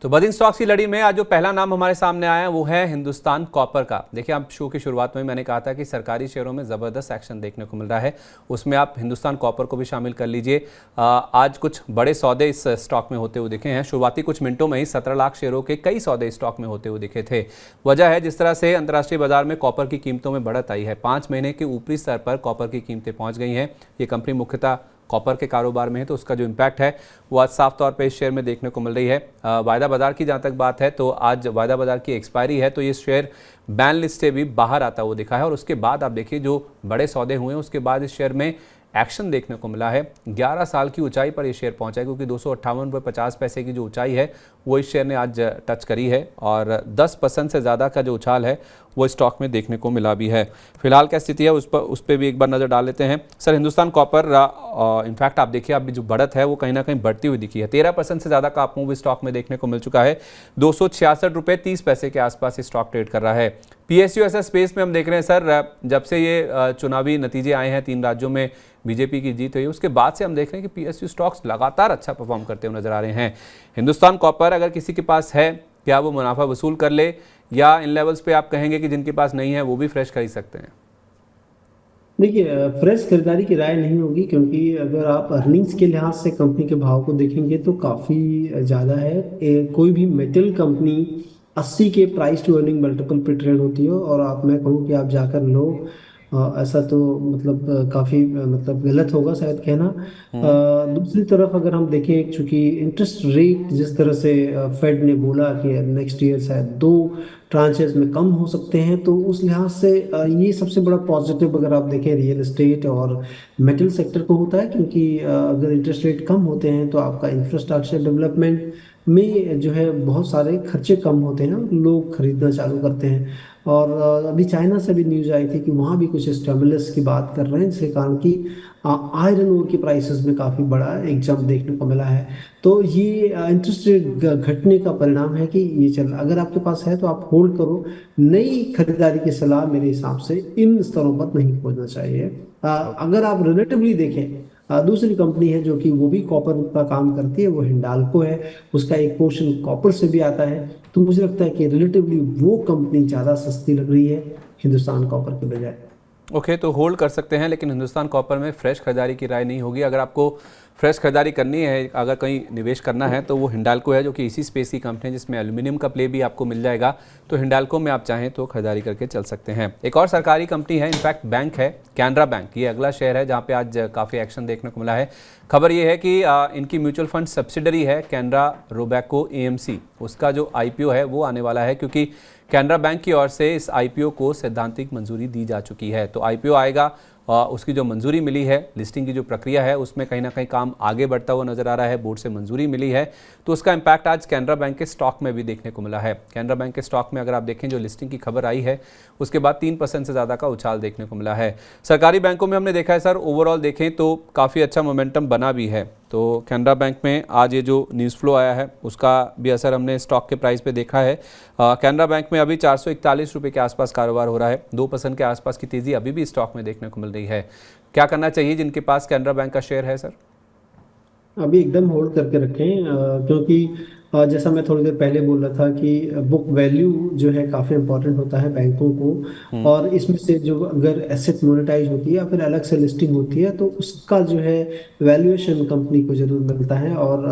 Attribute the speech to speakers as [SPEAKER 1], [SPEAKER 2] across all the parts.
[SPEAKER 1] तो बदिन स्टॉक्स की लड़ी में आज जो पहला नाम हमारे सामने आया है वो है हिंदुस्तान कॉपर का। देखिए, आप शो की शुरुआत में मैंने कहा था कि सरकारी शेयरों में ज़बरदस्त एक्शन देखने को मिल रहा है, उसमें आप हिंदुस्तान कॉपर को भी शामिल कर लीजिए। आज कुछ बड़े सौदे इस स्टॉक में होते हुए दिखे हैं। शुरुआती कुछ मिनटों में ही 17 लाख शेयरों के कई सौदे स्टॉक में होते हुए दिखे थे। वजह है जिस तरह से अंतर्राष्ट्रीय बाजार में कॉपर की कीमतों में बढ़त आई है। 5 महीने के ऊपरी स्तर पर कॉपर की कीमतें पहुँच गई हैं। ये कंपनी मुख्यतः कॉपर के कारोबार में है, तो उसका जो इम्पैक्ट है वो आज साफ तौर पे इस शेयर में देखने को मिल रही है। वायदा बाजार की जहाँ तक बात है तो आज वायदा बाजार की एक्सपायरी है, तो ये शेयर बैन लिस्ट से भी बाहर आता हुआ दिखा है। और उसके बाद आप देखिए जो बड़े सौदे हुए हैं उसके बाद इस शेयर में एक्शन देखने को मिला है। 11 साल की ऊंचाई पर ये शेयर पहुंचा है, क्योंकि 258.50 पैसे की जो ऊंचाई है वो इस शेयर ने आज टच करी है और 10% से ज़्यादा का जो उछाल है वो स्टॉक में देखने को मिला भी है। फिलहाल क्या स्थिति है उस पर भी एक बार नज़र डाल लेते हैं। सर, हिंदुस्तान कॉपर इनफैक्ट आप देखिए अभी जो बढ़त है वो कहीं ना कहीं बढ़ती हुई दिखी है। 13% से ज़्यादा का आप मूव स्टॉक में देखने को मिल चुका है। 266.30 रुपये के आसपास ये स्टॉक ट्रेड कर रहा है। PSU ऐसा स्पेस में हम देख रहे हैं सर, जब से ये चुनावी नतीजे आए हैं, 3 राज्यों में बीजेपी की जीत हुई, उसके बाद से हम देख रहे हैं कि PSU स्टॉक्स लगातार अच्छा परफॉर्म करते हुए नजर आ रहे हैं। हिंदुस्तान कॉपर अगर किसी के पास है, क्या वो मुनाफा वसूल कर ले, या इन लेवल्स पे आप कहेंगे कि जिनके पास नहीं है वो भी फ्रेश खरीद सकते हैं?
[SPEAKER 2] देखिए, फ्रेश खरीदारी की राय नहीं होगी, क्योंकि अगर आप अर्निंग्स के लिहाज से कंपनी के भाव को देखेंगे तो काफ़ी ज़्यादा है। कोई भी मेटल कंपनी 80 के प्राइस टू अर्निंग मल्टीपल पे ट्रेड होती है, और आप, मैं कहूँ कि आप जाकर लो, ऐसा तो मतलब काफ़ी मतलब गलत होगा शायद कहना। दूसरी तरफ अगर हम देखें, चूंकि इंटरेस्ट रेट जिस तरह से फेड ने बोला कि नेक्स्ट ईयर शायद 2 ट्रांचेस में कम हो सकते हैं, तो उस लिहाज से ये सबसे बड़ा पॉजिटिव अगर आप देखें रियल एस्टेट और मेटल सेक्टर को होता है, क्योंकि अगर इंटरेस्ट रेट कम होते हैं तो आपका इंफ्रास्ट्रक्चर डेवलपमेंट में जो है बहुत सारे खर्चे कम होते हैं, लोग खरीदना चालू करते हैं। और अभी चाइना से भी न्यूज आई थी कि वहाँ भी कुछ स्टेमुलस की बात कर रहे हैं, जिसके कारण कि आयरन ओर के प्राइसेस में काफ़ी बड़ा एक जंप देखने को मिला है। तो ये इंटरेस्ट रेट घटने का परिणाम है कि ये चल, अगर आपके पास है तो आप होल्ड करो। नई खरीदारी की सलाह मेरे हिसाब से इन स्तरों पर नहीं खोजना चाहिए। अगर आप रिलेटिवली देखें, दूसरी कंपनी है जो कि वो भी कॉपर का काम करती है, वो हिंडाल्को है। उसका एक पोर्शन कॉपर से भी आता है, तो मुझे लगता है कि रिलेटिवली वो कंपनी ज़्यादा सस्ती लग रही है हिंदुस्तान कॉपर के बजाय।
[SPEAKER 1] ओके, तो होल्ड कर सकते हैं, लेकिन हिंदुस्तान कॉपर में फ्रेश खरीदारी की राय नहीं होगी। अगर आपको फ्रेश खरीदारी करनी है, अगर कहीं निवेश करना है, तो वो हिंडाल्को है जो कि इसी स्पेस की कंपनी है जिसमें एल्यूमिनियम का प्ले भी आपको मिल जाएगा। तो हिंडाल्को में आप चाहें तो खरीदारी करके चल सकते हैं। एक और सरकारी कंपनी है, इनफैक्ट बैंक है, कैनरा बैंक। ये अगला शेयर है जहाँ पे आज काफ़ी एक्शन देखने को मिला है। खबर ये है कि इनकी म्यूचुअल फंड सब्सिडरी है कैनरा रोबैको AMC, उसका जो IPO है वो आने वाला है, क्योंकि कैनरा बैंक की ओर से इस IPO को सैद्धांतिक मंजूरी दी जा चुकी है। तो IPO आएगा, उसकी जो मंजूरी मिली है, लिस्टिंग की जो प्रक्रिया है उसमें कहीं ना कहीं काम आगे बढ़ता हुआ नजर आ रहा है। बोर्ड से मंजूरी मिली है, तो उसका इम्पैक्ट आज कैनरा बैंक के स्टॉक में भी देखने को मिला है। कैनरा बैंक के स्टॉक में अगर आप देखें, जो लिस्टिंग की खबर आई है उसके बाद 3% से ज़्यादा का उछाल देखने को मिला है। सरकारी बैंकों में हमने देखा है सर, ओवरऑल देखें तो काफ़ी अच्छा मोमेंटम बना भी है। तो कैनरा बैंक में आज ये जो न्यूज़ फ्लो आया है उसका भी असर हमने स्टॉक के प्राइस पे देखा है। कैनरा बैंक में अभी 441 रुपये के आसपास कारोबार हो रहा है। 2% के आसपास की तेज़ी अभी भी स्टॉक में देखने को मिल रही है। क्या करना चाहिए जिनके पास कैनरा बैंक का शेयर है सर?
[SPEAKER 2] अभी एकदम होल्ड करके रखें, क्योंकि जैसा मैं थोड़ी देर पहले बोल रहा था कि बुक वैल्यू जो है काफ़ी इंपॉर्टेंट होता है बैंकों को, और इसमें से जो अगर एसेट मोनेटाइज होती है या फिर अलग से लिस्टिंग होती है तो उसका जो है वैल्यूएशन कंपनी को जरूर मिलता है। और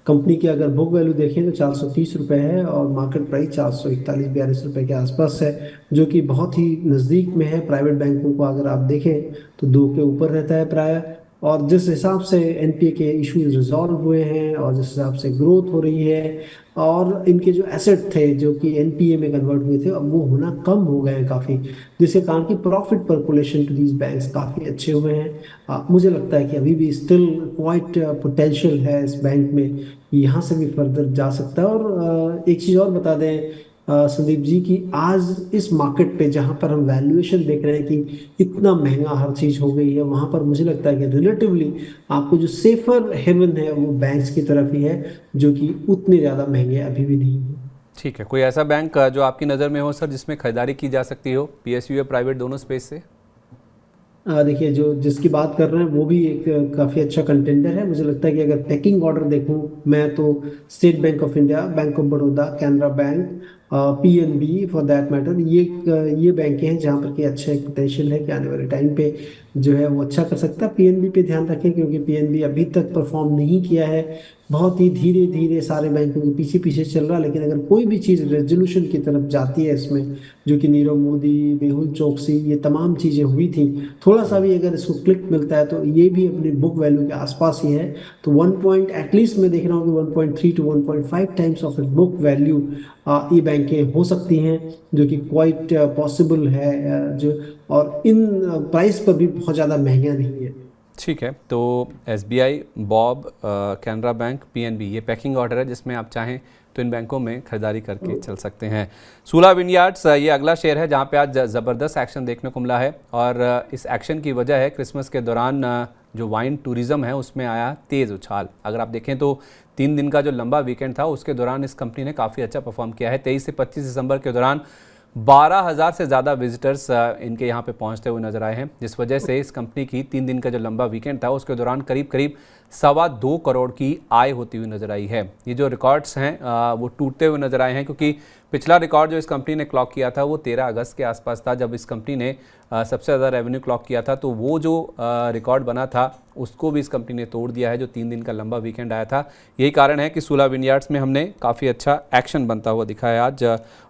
[SPEAKER 2] कंपनी की अगर बुक वैल्यू देखें तो 430 रुपये है, और मार्केट प्राइस 441-42 रुपये के आसपास है, जो कि बहुत ही नज़दीक में है। प्राइवेट बैंकों को अगर आप देखें तो 2 के ऊपर रहता है प्राय। और जिस हिसाब से NPA के इश्यूज रिजॉल्व हुए हैं और जिस हिसाब से ग्रोथ हो रही है, और इनके जो एसेट थे जो कि NPA में कन्वर्ट हुए थे, अब वो होना कम हो गए हैं काफ़ी, जिसके कारण की profit percolation to these banks काफ़ी अच्छे हुए हैं। मुझे लगता है कि अभी भी स्टिल क्वाइट पोटेंशियल है इस बैंक में, यहाँ से भी फर्दर जा सकता है। और एक चीज़ और बता दें संदीप जी, की आज इस मार्केट पे जहाँ पर हम वैल्यूएशन देख रहे हैं कि इतना महंगा हर चीज़ हो गई है, वहाँ पर मुझे लगता है कि रिलेटिवली आपको जो सेफर हेवन है वो बैंक्स की तरफ ही है, जो कि उतने ज़्यादा महंगे अभी भी नहीं है।
[SPEAKER 1] ठीक है, कोई ऐसा बैंक जो आपकी नज़र में हो सर जिसमें खरीदारी की जा सकती हो, PSU या प्राइवेट दोनों स्पेस से?
[SPEAKER 2] देखिए, जो जिसकी बात कर रहे हैं वो भी एक काफ़ी अच्छा कंटेंडर है। मुझे लगता है कि अगर पैकिंग ऑर्डर देखूं मैं तो state bank of India, bank of Baroda, Canara bank, PNB for that matter, ये बैंकें हैं जहां पर कि अच्छा एक पोटेंशियल है कि आने वाले टाइम पे जो है वो अच्छा कर सकता है। पीएनबी पे ध्यान रखें क्योंकि पीएनबी अभी तक परफॉर्म नहीं किया है, बहुत ही धीरे धीरे सारे बैंकों के पीछे पीछे चल रहा है। लेकिन अगर कोई भी चीज़ रेजोल्यूशन की तरफ जाती है इसमें, जो कि नीरव मोदी, मेहुल चोकसी, ये तमाम चीज़ें हुई थी, थोड़ा सा भी अगर इसको क्लिक मिलता है तो ये भी अपनी बुक वैल्यू के आसपास ही है। तो 1 पॉइंट एटलीस्ट मैं देख रहा हूँ कि 1.3 to 1.5 times of book value ये बैंकें हो सकती हैं, जो कि क्वाइट पॉसिबल है। जो और इन प्राइस पर भी बहुत ज़्यादा महंगा नहीं है।
[SPEAKER 1] ठीक है, तो SBI, Bob, Canara bank, PNB, ये पैकिंग ऑर्डर है जिसमें आप चाहें तो इन बैंकों में खरीदारी करके चल सकते हैं। सूला विनयार्ड्स ये अगला शेयर है जहां पे आज ज़बरदस्त एक्शन देखने को मिला है, और इस एक्शन की वजह है क्रिसमस के दौरान जो वाइन टूरिज़्म है उसमें आया तेज़ उछाल। अगर आप देखें तो 3 दिन का जो लंबा वीकेंड था उसके दौरान इस कंपनी ने काफ़ी अच्छा परफॉर्म किया है। 23 से 25 दिसंबर के दौरान 12,000 से ज़्यादा विजिटर्स इनके यहाँ पे पहुँचते हुए नजर आए हैं, जिस वजह से इस कंपनी की 3 दिन का जो लंबा वीकेंड था उसके दौरान करीब करीब 2.25 करोड़ की आय होती हुई नजर आई है। ये जो रिकॉर्ड्स हैं वो टूटते हुए नजर आए हैं, क्योंकि पिछला रिकॉर्ड जो इस कंपनी ने क्लॉक किया था वो 13 अगस्त के आसपास था, जब इस कंपनी ने सबसे ज़्यादा रेवेन्यू क्लॉक किया था। तो वो जो रिकॉर्ड बना था उसको भी इस कंपनी ने तोड़ दिया है, जो 3 दिन का लंबा वीकेंड आया था। यही कारण है कि सूला विनयार्ड्स में हमने काफ़ी अच्छा एक्शन बनता हुआ दिखा है आज,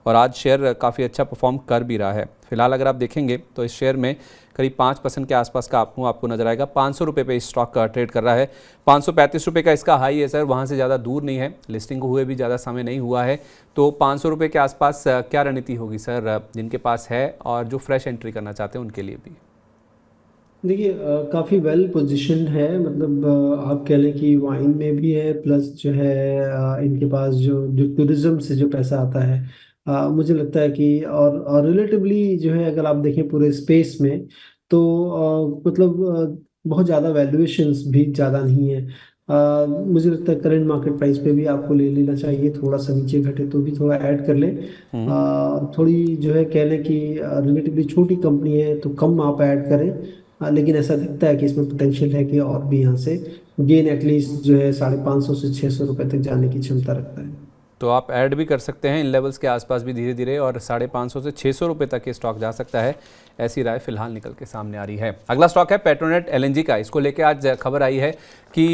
[SPEAKER 1] और आज शेयर काफ़ी अच्छा परफॉर्म कर भी रहा है। फिलहाल अगर आप देखेंगे तो इस शेयर में करीब 5% के आसपास का आपको नजर आएगा। 500 रुपये पे इस स्टॉक का ट्रेड कर रहा है। 535 रुपये का इसका हाई है सर, वहाँ से ज़्यादा दूर नहीं है, लिस्टिंग को हुए भी ज़्यादा समय नहीं हुआ है। तो 500 रुपये के आसपास क्या रणनीति होगी सर जिनके पास है और जो फ्रेश एंट्री करना चाहते हैं उनके लिए भी?
[SPEAKER 2] देखिए, काफ़ी वेल पोजीशन्ड है। मतलब आप कह लें कि वाइन में भी है, प्लस जो है इनके पास जो जो टूरिज्म से जो पैसा आता है, मुझे लगता है कि और रिलेटिवली जो है अगर आप देखें पूरे स्पेस में, तो मतलब बहुत ज़्यादा वैल्यूएशंस भी ज़्यादा नहीं है। मुझे लगता है करंट मार्केट प्राइस पे भी आपको ले लेना चाहिए, थोड़ा सा नीचे घटे तो भी थोड़ा ऐड कर लें। थोड़ी जो है कह लें कि रिलेटिवली छोटी कंपनी है तो कम आप ऐड करें। लेकिन ऐसा दिखता है कि इसमें पोटेंशियल है कि और भी यहाँ से गेन एटलीस्ट जो है 550 से 600 रुपए तक जाने की क्षमता रखता है।
[SPEAKER 1] तो आप ऐड भी कर सकते हैं इन लेवल्स के आसपास भी धीरे धीरे, और 550 से 600 रुपये तक ये स्टॉक जा सकता है, ऐसी राय फिलहाल निकल के सामने आ रही है। अगला स्टॉक है पेट्रोनेट एलएनजी का। इसको लेकर आज खबर आई है कि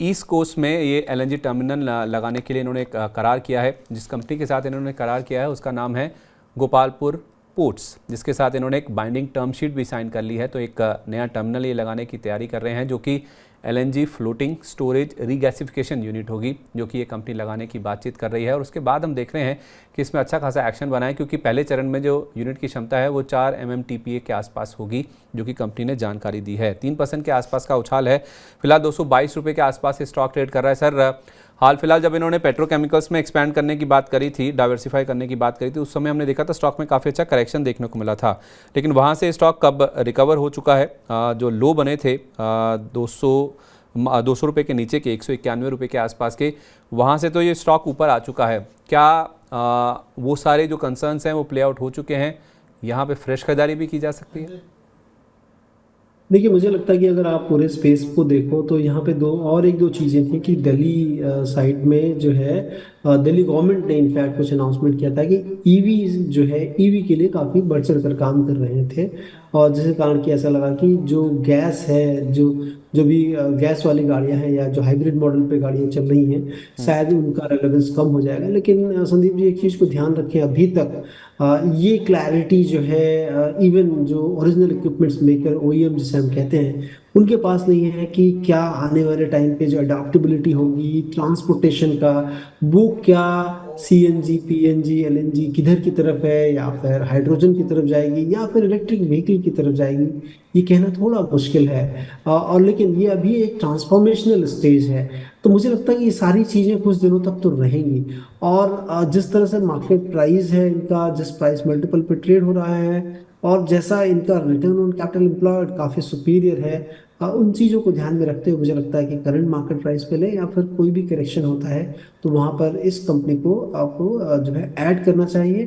[SPEAKER 1] ईस्ट कोस्ट में ये एलएनजी टर्मिनल लगाने के लिए इन्होंने एक करार किया है। जिस कंपनी के साथ इन्होंने करार किया है उसका नाम है गोपालपुर पोर्ट्स, जिसके साथ इन्होंने एक बाइंडिंग टर्म शीट भी साइन कर ली है। तो एक नया टर्मिनल ये लगाने की तैयारी कर रहे हैं, जो कि LNG floating storage regasification unit होगी, जो कि ये कंपनी लगाने की बातचीत कर रही है। और उसके बाद हम देख रहे हैं कि इसमें अच्छा खासा एक्शन बना है, क्योंकि पहले चरण में जो यूनिट की क्षमता है वो 4 MMTPA के आसपास होगी, जो कि कंपनी ने जानकारी दी है। 3% के आसपास का उछाल है। फिलहाल 222 रुपये के आसपास स्टॉक ट्रेड कर रहा है सर। हाल फिलहाल जब इन्होंने पेट्रोकेमिकल्स में एक्सपैंड करने की बात करी थी, डाइवर्सिफाई करने की बात करी थी, उस समय हमने देखा था स्टॉक में काफ़ी अच्छा करेक्शन देखने को मिला था। लेकिन वहाँ से स्टॉक कब रिकवर हो चुका है, जो लो बने थे 200 रुपये के नीचे के 191 रुपये के आसपास के, वहाँ से तो ये स्टॉक ऊपर आ चुका है। क्या वो सारे जो कंसर्न्स हैं वो प्ले आउट हो चुके हैं, यहाँ पे फ्रेश खरीदारी भी की जा सकती है?
[SPEAKER 2] देखिए, मुझे लगता है कि अगर आप पूरे स्पेस को देखो तो यहाँ पे एक दो चीज़ें थी कि दिल्ली साइड में जो है दिल्ली गवर्नमेंट ने इनफैक्ट कुछ अनाउंसमेंट किया था कि ईवी जो है, ईवी के लिए काफ़ी बढ़ चढ़ कर काम कर रहे थे। और जिसके कारण कि ऐसा लगा कि जो गैस है, जो जो भी गैस वाली गाड़ियां हैं या जो हाइब्रिड मॉडल पे गाड़ियां चल रही हैं, शायद उनका रेलेवेंस कम हो जाएगा। लेकिन संदीप जी, एक चीज़ को ध्यान रखें, अभी तक ये क्लैरिटी जो है इवन जो ओरिजिनल इक्विपमेंट्स मेकर, ओईएम जिसे हम कहते हैं, उनके पास नहीं है कि क्या आने वाले टाइम पे जो अडाप्टेबिलिटी होगी ट्रांसपोर्टेशन का, वो क्या सीएनजी, पीएनजी, एलएनजी किधर की तरफ है, या फिर हाइड्रोजन की तरफ जाएगी, या फिर इलेक्ट्रिक व्हीकल की तरफ जाएगी, ये कहना थोड़ा मुश्किल है। और लेकिन ये अभी एक ट्रांसफॉर्मेशनल स्टेज है। तो मुझे लगता है कि ये सारी चीज़ें कुछ दिनों तक तो रहेंगी। और जिस तरह से मार्केट प्राइस है इनका, जिस प्राइस मल्टीपल पे ट्रेड हो रहा है, और जैसा इनका रिटर्न ऑन कैपिटल एम्प्लॉयड काफ़ी सुपीरियर है, उन चीज़ों को ध्यान में रखते हुए मुझे लगता है कि करंट मार्केट प्राइस पे ले, या फिर कोई भी करेक्शन होता है तो वहाँ पर इस कंपनी को आपको जो है ऐड करना चाहिए।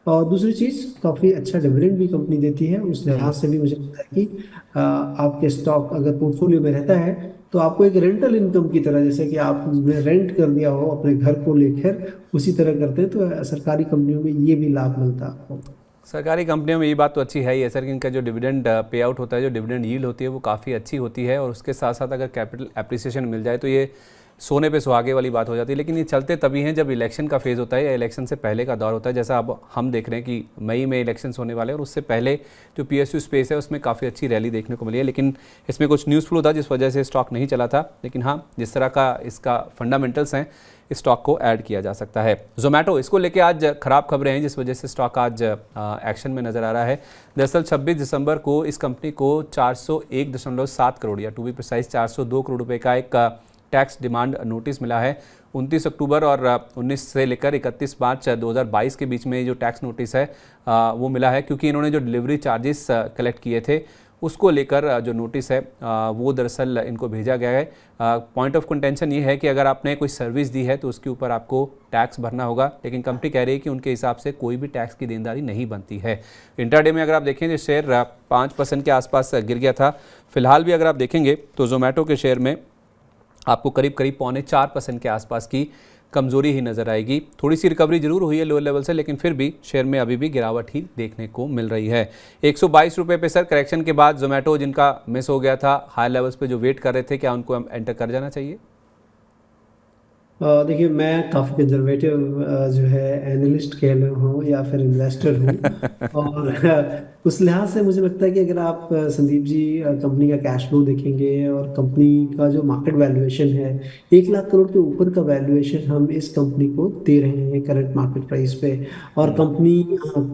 [SPEAKER 2] और दूसरी चीज़ काफ़ी अच्छा डिविडेंड भी कंपनी देती है, उस लिहाज से भी मुझे लगता है कि आपके स्टॉक अगर पोर्टफोलियो में रहता है तो आपको एक रेंटल इनकम की तरह, जैसे कि आपने रेंट कर दिया हो अपने घर को लेकर, उसी तरह करते हैं, तो सरकारी कंपनियों में ये भी लाभ मिलता है आपको।
[SPEAKER 1] सरकारी कंपनियों में ये बात तो अच्छी है ही है सर कि इनका जो डिविडेंड पे आउट होता है, जो डिविडेंड यील्ड होती है वो काफ़ी अच्छी होती है, और उसके साथ साथ अगर कैपिटल एप्रिसिएशन मिल जाए तो ये सोने पे सुहागे वाली बात हो जाती है। लेकिन ये चलते तभी हैं जब इलेक्शन का फेज़ होता है या इलेक्शन से पहले का दौर होता है, जैसा अब हम देख रहे हैं कि मई में इलेक्शंस होने वाले हैं, और उससे पहले जो PSU स्पेस है उसमें काफ़ी अच्छी रैली देखने को मिली है। लेकिन इसमें कुछ न्यूज़ फ्लो था जिस वजह से स्टॉक नहीं चला था, लेकिन हाँ, जिस तरह का इसका फंडामेंटल्स हैं, इस स्टॉक को ऐड किया जा सकता है। जोमेटो, इसको लेके आज खराब खबरें हैं जिस वजह से स्टॉक आज एक्शन में नज़र आ रहा है। दरअसल 26 दिसंबर को इस कंपनी को 401.7 करोड़ या टू बी प्रिसाइज 402 करोड़ रुपए का एक टैक्स डिमांड नोटिस मिला है। 29 अक्टूबर और 19 से लेकर 31 मार्च 2022 के बीच में जो टैक्स नोटिस है वो मिला है, क्योंकि इन्होंने जो डिलीवरी चार्जेस कलेक्ट किए थे उसको लेकर जो नोटिस है वो दरअसल इनको भेजा गया है। पॉइंट ऑफ कंटेंशन ये है कि अगर आपने कोई सर्विस दी है तो उसके ऊपर आपको टैक्स भरना होगा, लेकिन कंपनी कह रही है कि उनके हिसाब से कोई भी टैक्स की देनदारी नहीं बनती है। इंट्राडे में अगर आप देखें तो शेयर 5% के आसपास गिर गया था। फिलहाल भी अगर आप देखेंगे तो जोमेटो के शेयर में आपको करीब करीब 3.25% के आसपास की कमजोरी ही नज़र आएगी। थोड़ी सी रिकवरी जरूर हुई है लोअर लेवल से, लेकिन फिर भी शेयर में अभी भी गिरावट ही देखने को मिल रही है। 122 रुपये पे सर करेक्शन के बाद जोमेटो, जिनका मिस हो गया था, हाई लेवल्स पे जो वेट कर रहे थे, क्या उनको एंटर कर जाना चाहिए?
[SPEAKER 2] देखिए, मैं काफ़ी कंजर्वेटिव जो है एनालिस्ट कह लो हूँ या फिर इन्वेस्टर हूँ, और उस लिहाज से मुझे लगता है कि अगर आप संदीप जी कंपनी का कैश फ्लो देखेंगे और कंपनी का जो मार्केट वैल्यूएशन है, 1 लाख करोड़ के ऊपर का वैल्यूएशन हम इस कंपनी को दे रहे हैं करंट मार्केट प्राइस पे। और कंपनी,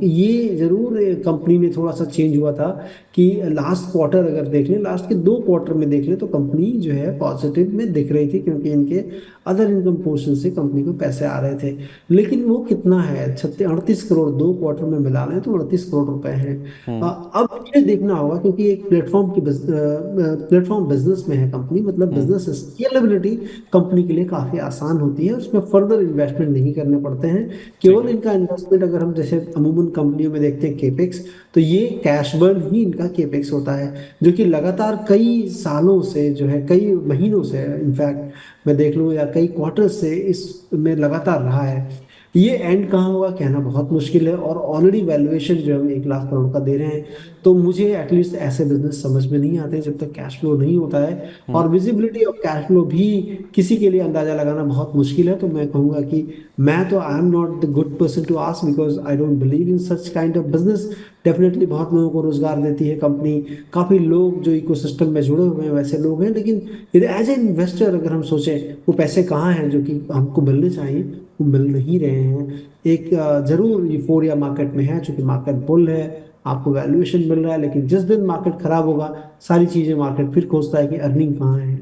[SPEAKER 2] ये जरूर कंपनी में थोड़ा सा चेंज हुआ था कि लास्ट क्वार्टर अगर देख लें, लास्ट के 2 क्वार्टर में देख लें, तो कंपनी जो है पॉजिटिव में दिख रही थी, क्योंकि इनके अदर इनकम पोर्शन से कंपनी को पैसे आ रहे थे। लेकिन वो कितना है, 38 करोड़ 2 क्वार्टर में मिला लें तो 38 करोड़ रुपए हैं। अब ये देखना होगा, क्योंकि एक प्लेटफॉर्म बिजनेस में है कंपनी, मतलब बिजनेस स्केलेबिलिटी कंपनी के लिए काफी आसान होती है, उसमें फर्दर इन्वेस्टमेंट नहीं करने पड़ते हैं।
[SPEAKER 1] ठीक
[SPEAKER 2] केवल
[SPEAKER 1] है।
[SPEAKER 2] इनका इन्वेस्टमेंट अगर हम जैसे अमूमन कंपनियों में देखते हैं केपेक्स, तो ये कैश बर्न ही इनका केपेक्स होता है, जो कि लगातार कई सालों से जो है, कई महीनों से इनफैक्ट मैं देख लूँ, या कई क्वार्टर से इसमें लगातार रहा है। ये एंड कहाँ होगा कहना बहुत मुश्किल है, और ऑलरेडी वैल्यूएशन जो हम 1 लाख करोड़ का दे रहे हैं, तो मुझे एटलीस्ट ऐसे बिजनेस समझ में नहीं आते जब तक कैश फ्लो नहीं होता है, और विजिबिलिटी ऑफ कैश फ्लो भी किसी के लिए अंदाजा लगाना बहुत मुश्किल है। तो मैं कहूँगा कि मैं तो I'm not the good person to ask, because I don't believe in such kind of business. Definitely बहुत लोगों को रोजगार देती है कंपनी, काफी लोग जो इकोसिस्टम में जुड़े हुए हैं वैसे लोग हैं, लेकिन एज ए इन्वेस्टर अगर हम सोचें, वो पैसे कहाँ हैं जो कि हमको मिलने चाहिए, वो मिल नहीं रहे हैं। एक जरूर यूफोरिया मार्केट में है, चूंकि मार्केट बुल है, आपको वैल्यूएशन मिल रहा है, लेकिन जिस दिन मार्केट खराब होगा, सारी चीजें मार्केट फिर खोजता है कि अर्निंग कहाँ है।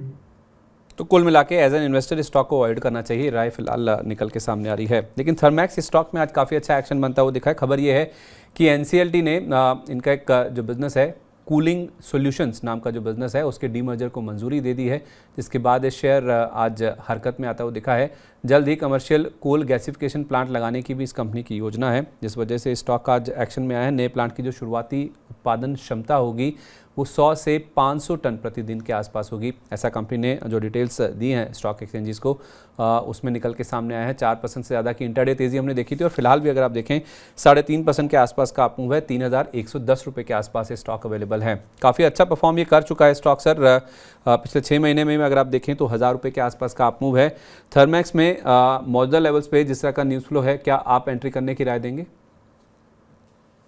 [SPEAKER 1] तो कुल मिला के एज एन इन्वेस्टर स्टॉक को अवॉइड करना चाहिए, राय फिलहाल निकल के सामने आ रही है। लेकिन थर्मैक्स स्टॉक में आज काफ़ी अच्छा एक्शन बनता हुआ दिखा है। खबर ये है कि NCLT ने इनका एक जो बिजनेस है, कूलिंग सॉल्यूशंस नाम का जो बिजनेस है, उसके डीमर्जर को मंजूरी दे दी है, जिसके बाद ये शेयर आज हरकत में आता हुआ दिखा है। जल्द ही कमर्शियल कोल गैसिफिकेशन प्लांट लगाने की भी इस कंपनी की योजना है, जिस वजह से स्टॉक आज एक्शन में आया है। नए प्लांट की जो शुरुआती उत्पादन क्षमता होगी वो 100 से 500 टन प्रतिदिन के आसपास होगी, ऐसा कंपनी ने जो डिटेल्स दी हैं स्टॉक एक्सचेंजेस को उसमें निकल के सामने आया है। 4% से ज़्यादा की इंटरडे तेज़ी हमने देखी थी, और फिलहाल भी अगर आप देखें 3.5% के आसपास का अप मूव है। 3110 रुपये के आसपास ये स्टॉक अवेलेबल है। काफ़ी अच्छा परफॉर्म ये कर चुका है स्टॉक सर। पिछले 6 महीने में अगर आप देखें तो 1000 रुपये के आसपास का अप मूव है। थर्मैक्स में मौजूदा लेवल्स पे जिस तरह का न्यूज़ फ्लो है, क्या आप एंट्री करने की राय देंगे?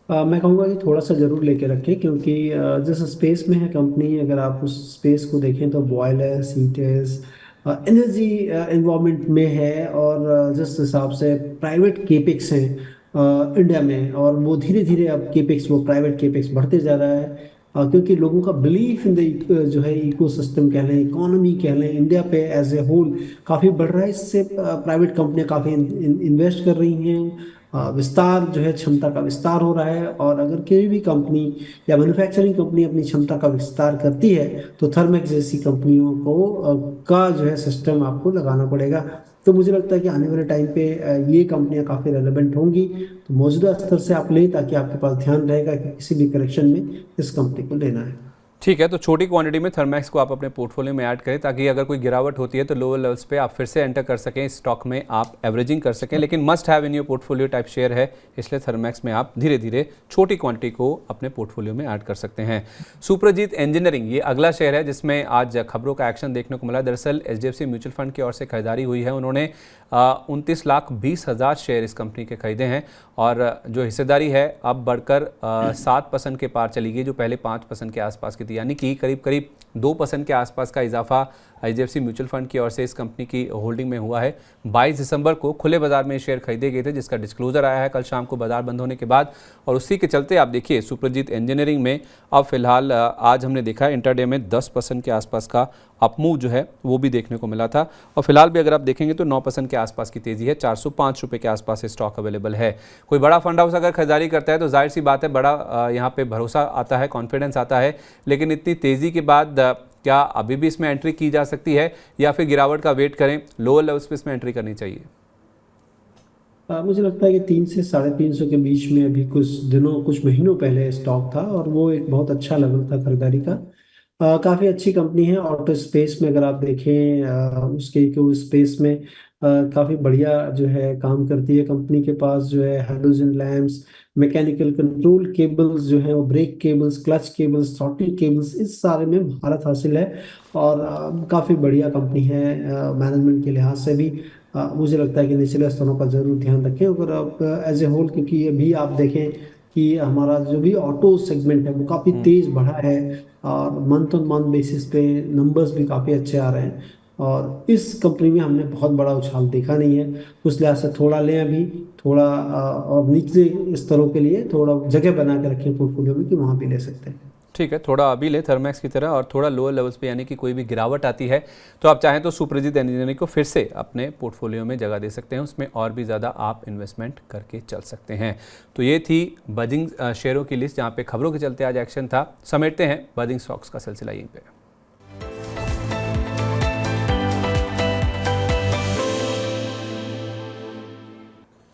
[SPEAKER 2] मैं कहूँगा कि थोड़ा सा जरूर लेके रखें, क्योंकि जिस स्पेस में है कंपनी, अगर आप उस स्पेस को देखें तो बॉयलर्स, हीटर्स, एनर्जी एनवायरनमेंट में है, और जिस हिसाब से प्राइवेट केपेक्स हैं इंडिया में, और वो धीरे धीरे अब केपेक्स, वो प्राइवेट केपेक्स बढ़ते जा रहा है, क्योंकि लोगों का बिलीफ इन द जो है इकोसिस्टम कह लें, इकोनॉमी कह लें, इंडिया पे एज ए होल काफ़ी बढ़ रहा है। इससे प्राइवेट कंपनियां काफ़ी इन्वेस्ट कर रही हैं, विस्तार जो है, क्षमता का विस्तार हो रहा है। और अगर कोई भी कंपनी या मैन्युफैक्चरिंग कंपनी अपनी क्षमता का विस्तार करती है तो थर्मेक्स जैसी कंपनियों को का जो है सिस्टम आपको लगाना पड़ेगा। तो मुझे लगता है कि आने वाले टाइम पे ये कंपनियां काफ़ी रेलेवेंट होंगी। तो मौजूदा स्तर से आप लें ताकि आपके पास ध्यान रहेगा कि किसी भी करेक्शन में इस कंपनी को लेना है।
[SPEAKER 1] ठीक है, तो छोटी क्वांटिटी में थर्मैक्स को आप अपने पोर्टफोलियो में ऐड करें ताकि अगर कोई गिरावट होती है तो लोअर लेवल्स पे आप फिर से एंटर कर सकें, इस स्टॉक में आप एवरेजिंग कर सकें। लेकिन must have in your portfolio type share है, इसलिए थर्मैक्स में आप धीरे धीरे छोटी क्वांटिटी को अपने पोर्टफोलियो में ऐड कर सकते हैं। सुप्रजीत इंजीनियरिंग ये अगला शेयर है जिसमें आज खबरों का एक्शन देखने को मिला। दरअसल HDFC म्यूचुअल फंड की ओर से खरीदारी हुई है। उन्होंने 29,20,000 शेयर इस कंपनी के खरीदे हैं और जो हिस्सेदारी है अब बढ़कर 7% के पार चली गई, जो पहले 5% के आसपास की थी। यानी कि करीब करीब 2% के आसपास का इजाफा HDFC म्यूचुअल फंड की ओर से इस कंपनी की होल्डिंग में हुआ है। 22 दिसंबर को खुले बाजार में शेयर खरीदे गए थे, जिसका डिस्क्लोजर आया है कल शाम को बाजार बंद होने के बाद। और उसी के चलते आप देखिए सुप्रजीत इंजीनियरिंग में अब फिलहाल आज हमने देखा इंटरडे में 10% के आसपास का अपमूव जो है वो भी देखने को मिला था। और फिलहाल भी अगर आप देखेंगे तो 9% के आसपास की तेजी है। 405 रुपये के आसपास स्टॉक अवेलेबल है। कोई बड़ा फंड हाउस अगर खरीदारी करता है तो जाहिर सी बात है बड़ा यहाँ पे भरोसा आता है, कॉन्फिडेंस आता है। लेकिन इतनी तेज़ी के बाद क्या अभी भी इसमें एंट्री की जा सकती है या फिर गिरावट का वेट करें, लोअर लेवल्स पे इसमें एंट्री करनी चाहिए?
[SPEAKER 2] मुझे लगता है कि 300 से 350 के बीच में अभी कुछ महीनों पहले स्टॉक था और वो एक बहुत अच्छा लेवल था खरीदारी का। काफ़ी अच्छी कंपनी है। ऑटो स्पेस में अगर आप देखें उसके को स्पेस में काफ़ी बढ़िया जो है काम करती है। कंपनी के पास जो है halogen lamps, mechanical control cables जो है, वो brake cables, clutch cables, throttle cables, इस सारे में महारत हासिल है। और काफ़ी बढ़िया कंपनी है मैनेजमेंट के लिहाज से भी। मुझे लगता है कि निचले स्तरों का जरूर ध्यान रखें अगर आप एज ए होल, क्योंकि अभी आप देखें कि हमारा जो भी ऑटो सेगमेंट है वो काफ़ी तेज बढ़ा है और मंथ ऑन मंथ बेसिस पे नंबर्स भी काफ़ी अच्छे आ रहे हैं। और इस कंपनी में हमने बहुत बड़ा उछाल देखा नहीं है। उस लिहाज से थोड़ा लें अभी, थोड़ा और निचले स्तरों के लिए थोड़ा जगह बना के रखें पोर्टफोलियो में कि वहाँ भी ले सकते हैं।
[SPEAKER 1] ठीक है, थोड़ा अभी ले थर्मैक्स की तरह और थोड़ा लोअर लेवल्स पे, यानी कि कोई भी गिरावट आती है तो आप चाहें तो सुप्रजीत इंजीनियरिंग को फिर से अपने पोर्टफोलियो में जगह दे सकते हैं, उसमें और भी ज़्यादा आप इन्वेस्टमेंट करके चल सकते हैं। तो ये थी बजिंग शेयरों की लिस्ट जहाँ पे खबरों के चलते आज एक्शन था। समेटते हैं बजिंग स्टॉक्स का सिलसिला यहीं पे।